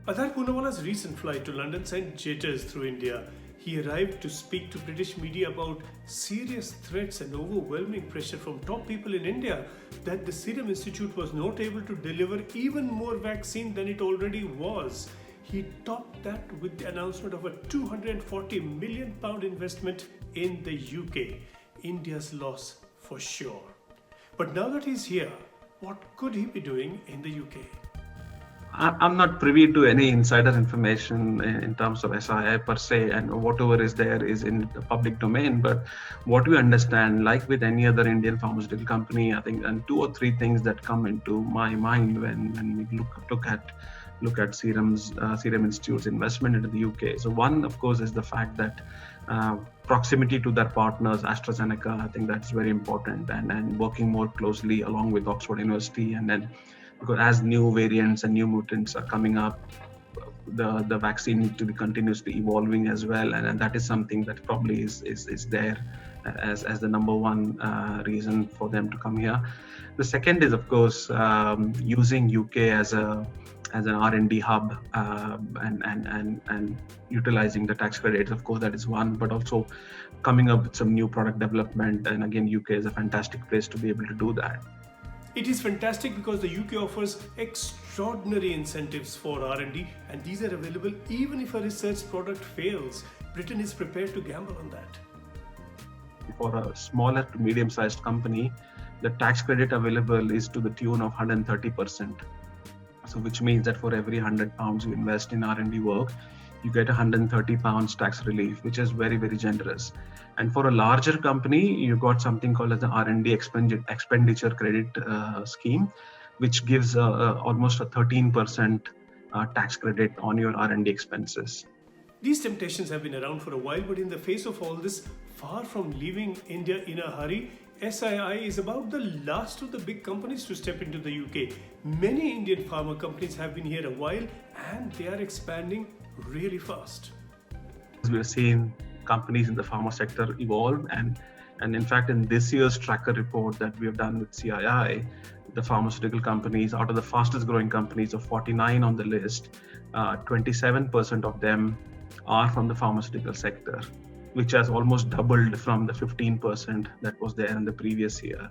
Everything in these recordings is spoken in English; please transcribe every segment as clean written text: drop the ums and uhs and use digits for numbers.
Adar Poonawalla's recent flight to London sent jitters through India. He arrived to speak to British media about serious threats and overwhelming pressure from top people in India that the Serum Institute was not able to deliver even more vaccine than it already was. He topped that with the announcement of a £240 million investment in the UK. India's loss for sure. But now that he's here, what could he be doing in the UK? I'm not privy to any insider information in terms of SII per se, and whatever is there is in the public domain. But what we understand, like with any other Indian pharmaceutical company, I think, and two or three things that come into my mind when we look at Serum Institute's investment into the UK. So one, of course, is the fact that proximity to their partners, AstraZeneca. I think that's very important, and working more closely along with Oxford University, and then because as new variants and new mutants are coming up, the vaccine needs to be continuously evolving as well, and that is something that probably is there as the number one reason for them to come here. The second is, of course, using UK as an R&D hub and utilizing the tax credits. Of course, that is one, but also coming up with some new product development. And again, UK is a fantastic place to be able to do that. It is fantastic because the UK offers extraordinary incentives for R&D, and these are available even if a research product fails. Britain is prepared to gamble on that. For a smaller to medium-sized company, the tax credit available is to the tune of 130%. So which means that for every £100 you invest in R&D work, you get £130 tax relief, which is very, very generous. And for a larger company, you got something called as the R&D expenditure credit scheme, which gives almost a 13% tax credit on your R&D expenses. These temptations have been around for a while, but in the face of all this, far from leaving India in a hurry, SII is about the last of the big companies to step into the UK. Many Indian pharma companies have been here a while, and they are expanding really fast. We are seeing companies in the pharma sector evolve, and in fact, in this year's tracker report that we have done with CII, the pharmaceutical companies, out of the fastest growing companies of 49 on the list, 27% of them are from the pharmaceutical sector, which has almost doubled from the 15% that was there in the previous year.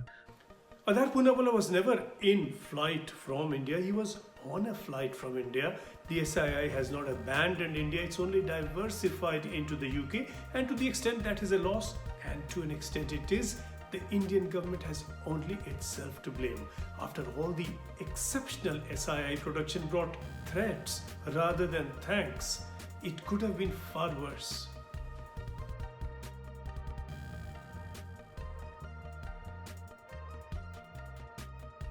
Adar Poonawalla was never in flight from India, he was on a flight from India. The SII has not abandoned India, it's only diversified into the UK, and to the extent that is a loss, and to an extent it is, the Indian government has only itself to blame. After all, the exceptional SII production brought threats rather than thanks. It could have been far worse.